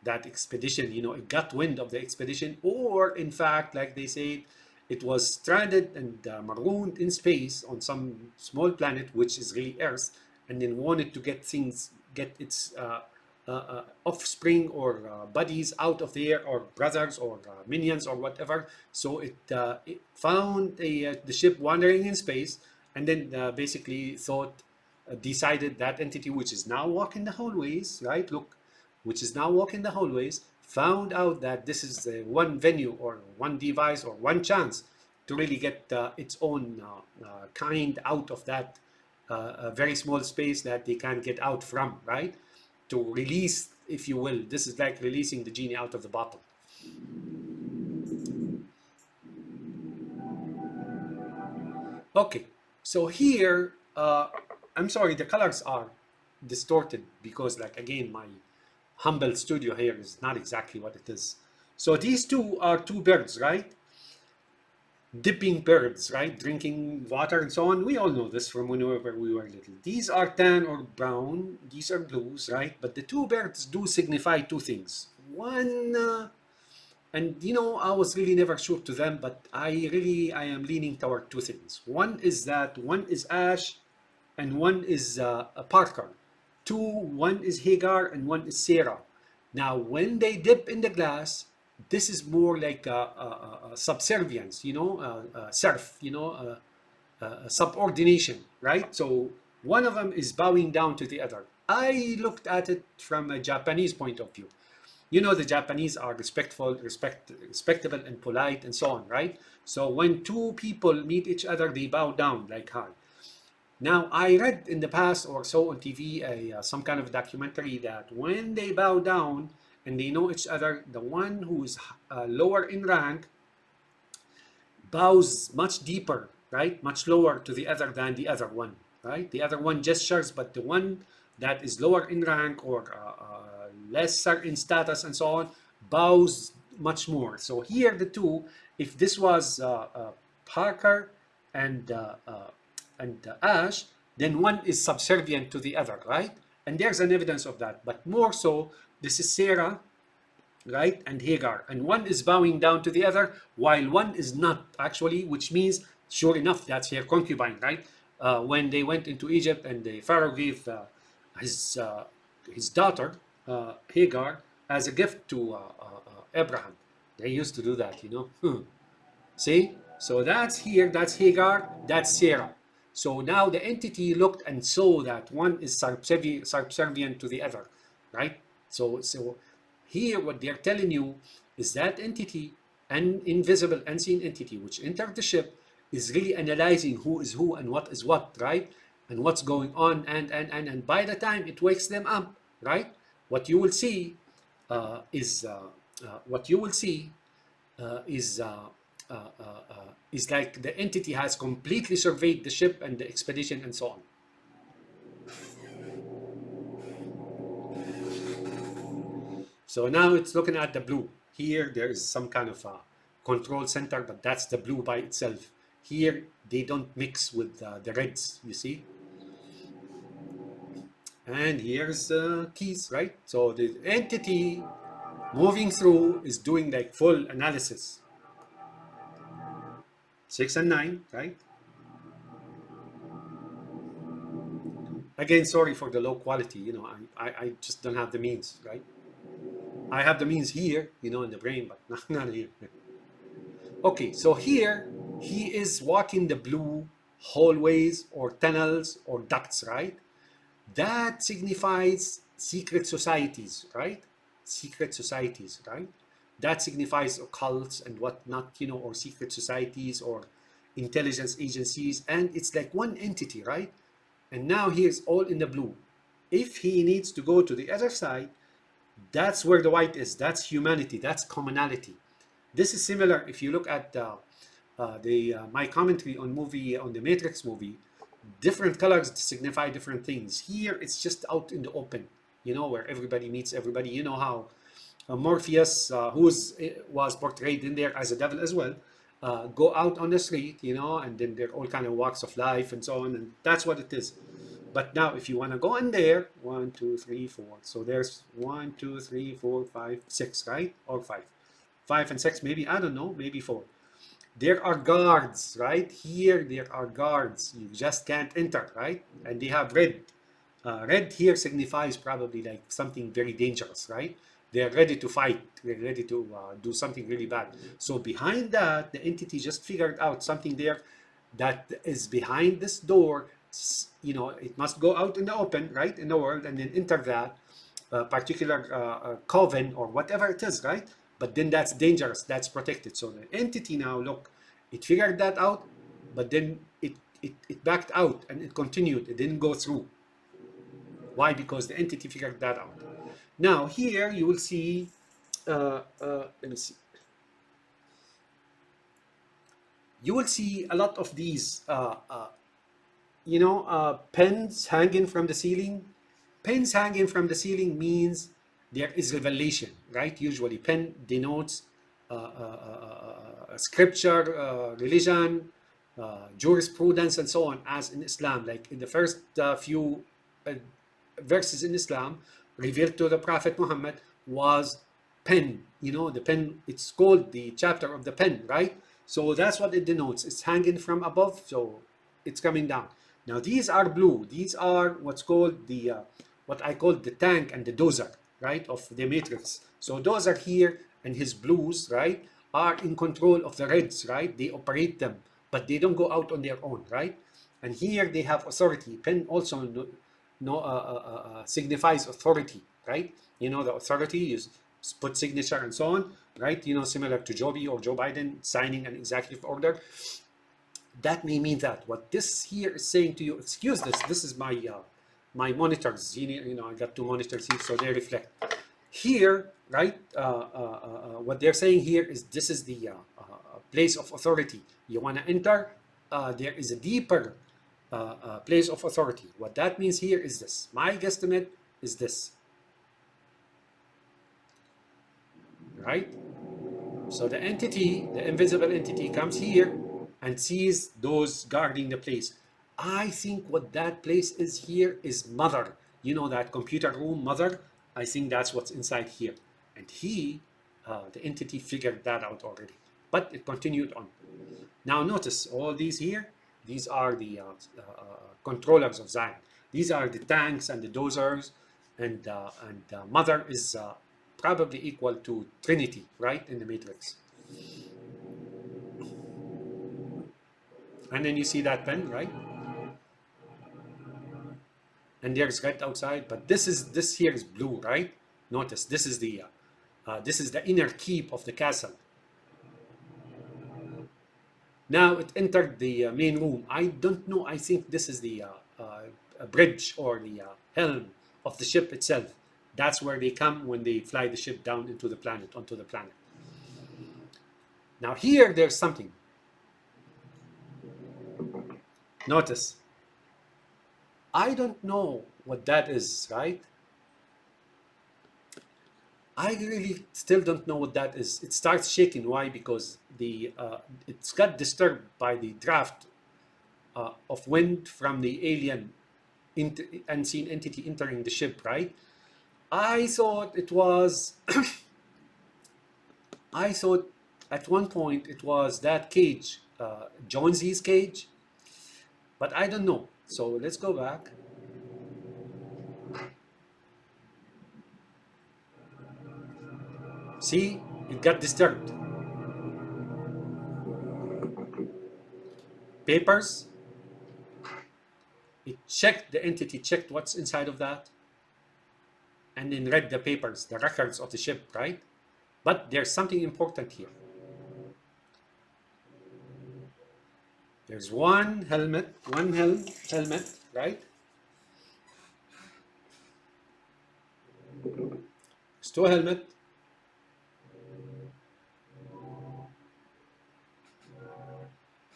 that expedition. It got wind of the expedition, or in fact, like they say, it was stranded and marooned in space on some small planet, which is really Earth, and then wanted to get its offspring or buddies out of there, or brothers or minions or whatever. So it found the ship wandering in space, and then basically decided that entity, which is now walking the hallways, right? Look, which is now walking the hallways, found out that this is one venue or one device or one chance to really get its own kind out of that very small space that they can't get out from, right? To release, if you will. This is like releasing the genie out of the bottle. Okay, so here, I'm sorry, the colors are distorted because, like, again, my humble studio here is not exactly what it is. So these two are two birds, right? Dipping birds, right? Drinking water and so on. We all know this from whenever we were little. These are tan or brown. These are blues, right? But the two birds do signify two things. One, and I was really never sure to them, but I am leaning toward two things. One is that one is Ash and one is Parker. One is Hagar and one is Sarah. Now, when they dip in the glass, this is more like subservience, serf, subordination, right? So one of them is bowing down to the other. I looked at it from a Japanese point of view. The Japanese are respectable and polite and so on, right? So when two people meet each other, they bow down like hi. Now, I read in the past or so on TV some kind of documentary that when they bow down and they know each other, the one who is lower in rank bows much deeper, right? Much lower to the other than the other one, right? The other one gestures, but the one that is lower in rank or lesser in status and so on bows much more. So here the two, if this was Parker and Ash, then one is subservient to the other, right? And there's an evidence of that. But more so, this is Sarah, right, and Hagar, and one is bowing down to the other while one is not actually, which means sure enough that's her concubine, right? When they went into Egypt and the Pharaoh gave his daughter Hagar as a gift to Abraham. They used to do that, See? So that's here, that's Hagar, that's Sarah. So now the entity looked and saw that one is subservient to the other, right? So here what they're telling you is that entity, an invisible, unseen entity which entered the ship, is really analyzing who is who and what is what, right? And what's going on, and by the time it wakes them up, right? What you will see is what you will see is like the entity has completely surveyed the ship and the expedition and so on. So now it's looking at the blue. Here there is some kind of a control center, but that's the blue by itself. Here they don't mix with the reds, you see. And here's keys, right? So the entity moving through is doing like full analysis. 6 and 9, right? Again, sorry for the low quality. I just don't have the means, right? I have the means here, in the brain, but not here. Okay, so here he is walking the blue hallways or tunnels or ducts, right? That signifies secret societies, right? Secret societies, right? That signifies occults and whatnot, or secret societies or intelligence agencies. And it's like one entity, right? And now he is all in the blue. If he needs to go to the other side, that's where the white is. That's humanity. That's commonality. This is similar if you look at my commentary on the Matrix movie. Different colors signify different things. Here it's just out in the open, where everybody meets everybody. You know how Morpheus, who was portrayed in there as a devil as well, go out on the street, and then there are all kind of walks of life and so on, and that's what it is. But now, if you want to go in there, 1, 2, 3, 4. So there's 1, 2, 3, 4, 5, 6, right? Or 5. 5 and 6, maybe, I don't know, maybe 4. There are guards, right? Here, there are guards. You just can't enter, right? And they have red. Red here signifies probably like something very dangerous, right? They're ready to fight. They're ready to do something really bad. So behind that, the entity just figured out something there that is behind this door. It must go out in the open, right, in the world, and then enter that particular coven or whatever it is, right? But then that's dangerous. That's protected. So the entity now, look, it figured that out, but then it backed out and it continued. It didn't go through. Why? Because the entity figured that out. Now here you will see, let me see. You will see a lot of these, pens hanging from the ceiling. Pens hanging from the ceiling means there is revelation, right? Usually pen denotes scripture, religion, jurisprudence, and so on, as in Islam. Like in the first few verses in Islam revealed to the Prophet Muhammad was pen. The pen, it's called the chapter of the pen, right? So that's what it denotes. It's hanging from above, so it's coming down. Now these are blue. These are what's called the what I call the tank and the dozer, right, of the Matrix. So those are here, and his blues, right, are in control of the reds, right? They operate them, but they don't go out on their own, right? And here they have authority. Pen also signifies authority, right? The authority is put signature and so on, right? Similar to Joe Biden signing an executive order. That may mean that what this here is saying to you, excuse this, this is my my monitors. I got 2 monitors here, so they reflect. Here, right, what they're saying here is this is the place of authority. You want to enter, there is a deeper place of authority. What that means here is this. My guesstimate is this, right? So the entity, the invisible entity, comes here and sees those guarding the place. I think what that place is here is mother. That computer room, mother. I think that's what's inside here. And the entity figured that out already. But it continued on. Now notice all these here. These are the controllers of Zion. These are the tanks and the dozers. And mother is probably equal to Trinity, right, in the Matrix. And then you see that pen, right? And there's red outside, but this here is blue, right? Notice this is the inner keep of the castle. Now it entered the main room. I don't know. I think this is the bridge or the helm of the ship itself. That's where they come when they fly the ship down onto the planet. Now here there's something. Notice. I don't know what that is, right? I really still don't know what that is. It starts shaking. Why? Because it's got disturbed by the draft of wind from the alien unseen entity entering the ship, right? I thought it was, I thought at one point it was that cage, Jonesy's cage, but I don't know. So let's go back. See, it got disturbed. Papers, it checked, the entity checked what's inside of that, and then read the papers, the records of the ship, right? But there's something important here. There's one helmet, helmet, right? There's two helmet.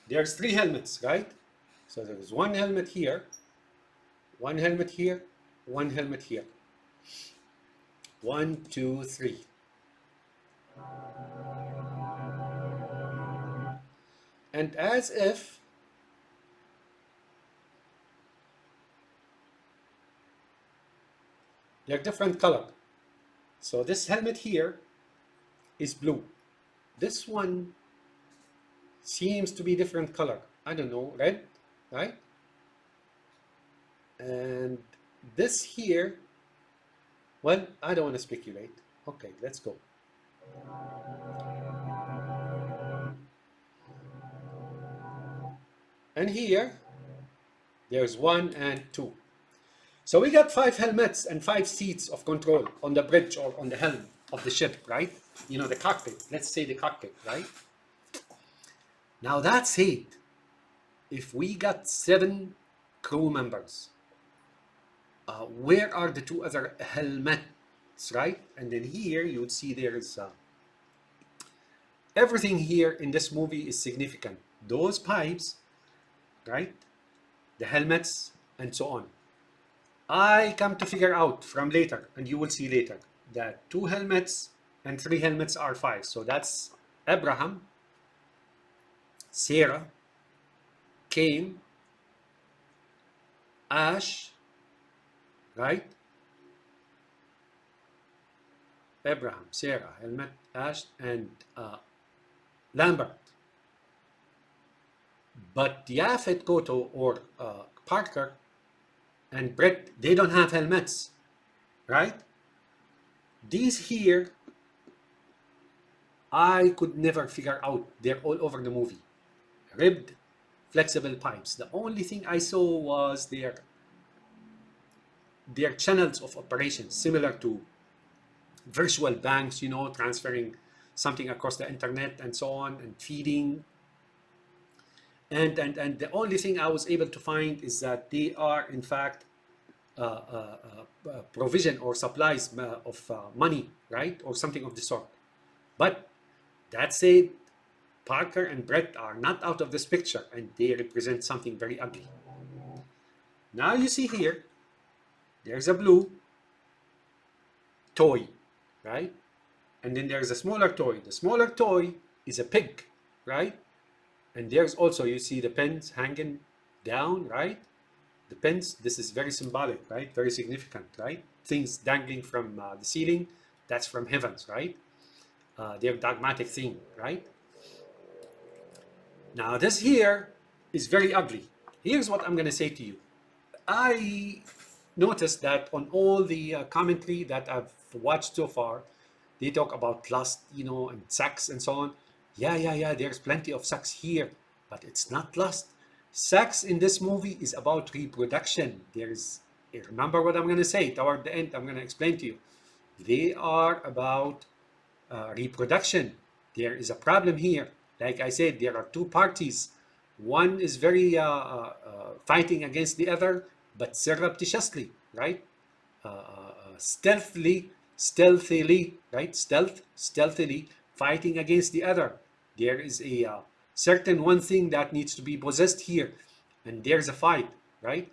There's three helmets, right? So there's one helmet here, one helmet here, one helmet here. 1, 2, 3. And as if they're different color. So this helmet here is blue. This one seems to be different color. I don't know, red, right? And this here, well, I don't want to speculate. Okay, let's go. And here, there's 1 and 2. So we got 5 helmets and 5 seats of control on the bridge or on the helm of the ship, right? You know, the cockpit. Let's say the cockpit, right? Now that said, if we got 7 crew members, where are the 2 other helmets, right? And then here you would see there's everything here in this movie is significant. Those pipes, right? The helmets and so on. I come to figure out from later, and you will see later, that 2 helmets and 3 helmets are 5. So that's Abraham, Sarah, Cain, Ash, right? Abraham, Sarah, helmet, Ash, and Lambert. But Yafet, Koto, or Parker and Brett, they don't have helmets, right? These here, I could never figure out. They're all over the movie. Ribbed, flexible pipes. The only thing I saw was their channels of operations, similar to virtual banks, you know, transferring something across the internet and so on, and feeding. And the only thing I was able to find is that they are, in fact, provision or supplies of money, right? Or something of the sort. But that said, Parker and Brett are not out of this picture, and they represent something very ugly. Now you see here, there's a blue toy, right? And then there's a smaller toy. The smaller toy is a pig, right? And there's also, you see the pens hanging down, right? The pens, this is very symbolic, right? Very significant, right? Things dangling from the ceiling, that's from heavens, right? Their dogmatic thing, right? Now this here is very ugly. Here's what I'm going to say to you. I noticed that on all the commentary that I've watched so far, they talk about lust, you know, and sex and so on. Yeah, there's plenty of sex here, but it's not lust. Sex in this movie is about reproduction. Remember what I'm going to say toward the end, I'm going to explain to you. They are about reproduction. There is a problem here. Like I said, there are 2 parties. One is very fighting against the other, but surreptitiously, right? Stealthily, right? Stealthily fighting against the other. There is a certain one thing that needs to be possessed here, and there's a fight, right?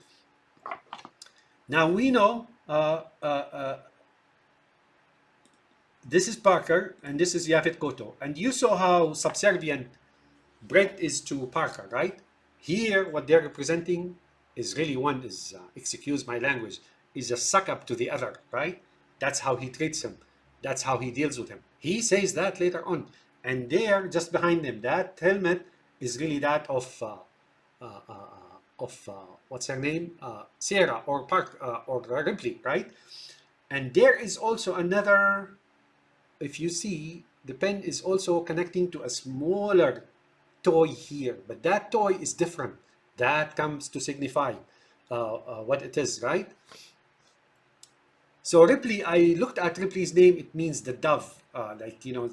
Now we know This is Parker, and this is Yaphet Koto. And you saw how subservient Brett is to Parker, right? Here, what they're representing is really one is, excuse my language, is a suck up to the other, right? That's how he treats him. That's how he deals with him. He says that later on. And there, just behind him, that helmet is really that uh, uh, what's her name? Sarah or or Ripley, right? And there is also another, if you see, the pen is also connecting to a smaller toy here, but that toy is different. That comes to signify what it is, right? So Ripley, I looked at Ripley's name. It means the dove, like the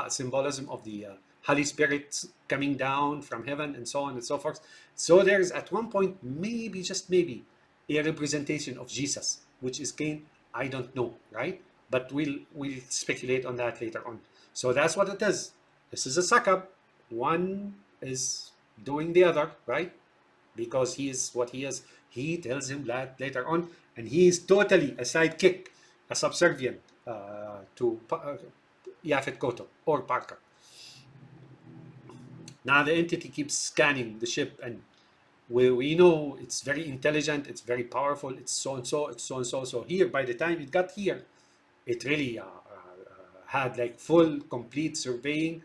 symbolism of the Holy Spirit coming down from heaven, and so on and so forth. So there's at one point, maybe just maybe, a representation of Jesus, which is Cain. I don't know, right? But we'll speculate on that later on. So that's what it is. This is a suck up. One is doing the other, right? Because he is what he is. He tells him that later on, and he is totally a sidekick, a subservient to Yaphet Koto or Parker. Now the entity keeps scanning the ship, and we know it's very intelligent, it's very powerful, it's so and so, it's so and so. So here, by the time it got here, it really had like full, complete surveying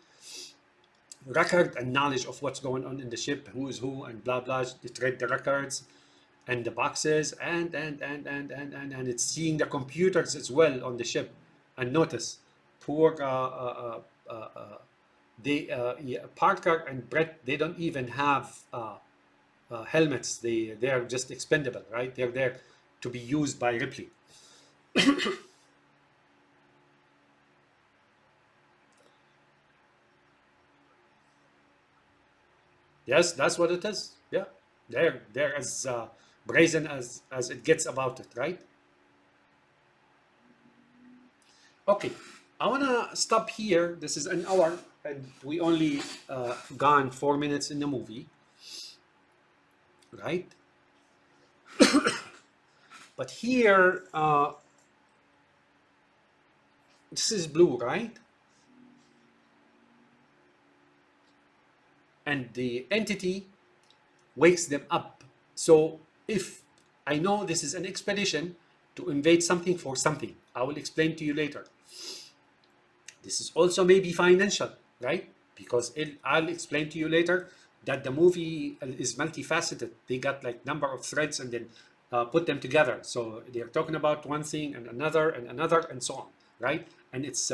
record and knowledge of what's going on in the ship, who is who, and blah blah. It read the records and the boxes, and it's seeing the computers as well on the ship. And notice, poor Parker and Brett, they don't even have helmets. They're just expendable, right? They're there to be used by Ripley. Yes, that's what it is. Yeah, they're as brazen as it gets about it, right? Okay, I wanna stop here. This is an hour, and we only gone 4 minutes in the movie, right? But here, this is blue, right? And the entity wakes them up. So if I know this is an expedition to invade something for something, I will explain to you later. This is also maybe financial, right? Because I'll explain to you later that the movie is multifaceted. They got like number of threads and then put them together. So they're talking about one thing and another and so on, right? And it's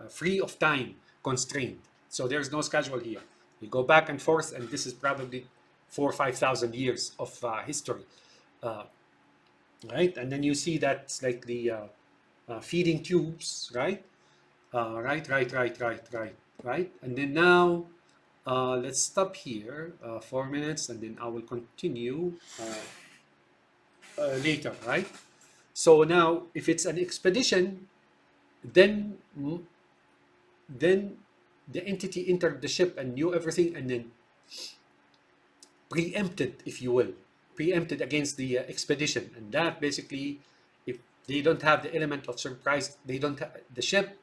free of time constraint. So there's no schedule here. You go back and forth, and this is probably 4,000 or 5,000 years of history, right? And then you see that's like the feeding tubes, right? Right. And then now, let's stop here 4 minutes, and then I will continue later, right? So now, if it's an expedition, then the entity entered the ship and knew everything, and then preempted, if you will, preempted against the expedition. And that basically, if they don't have the element of surprise, they don't have the ship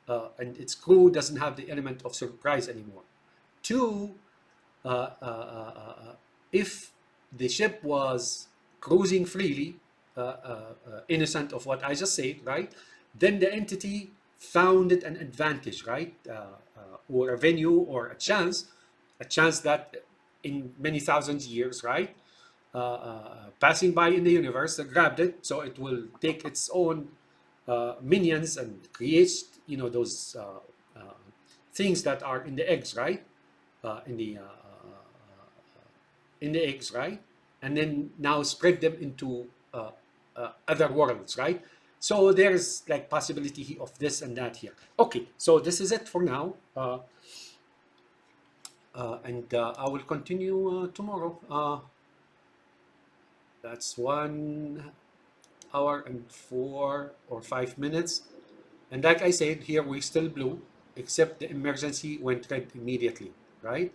and its crew doesn't have the element of surprise anymore. Two, if the ship was cruising freely, innocent of what I just said, right? Then the entity found it an advantage, right? Or a venue or a chance that in many thousands years, right? Passing by in the universe, grabbed it, so it will take its own minions and creates, those things that are in the eggs, right? In the eggs, right? And then now spread them into other worlds, right? So there's like possibility of this and that here. Okay, so this is it for now. And I will continue tomorrow. That's 1 hour and 4 or 5 minutes. And like I said, here we still blue, except the emergency went red immediately, right?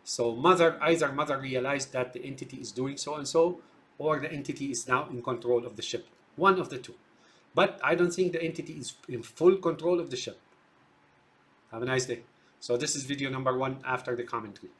So either mother realized that the entity is doing so and so, or the entity is now in control of the ship. One of the two. But I don't think the entity is in full control of the ship. Have a nice day. So this is video number 1 after the commentary.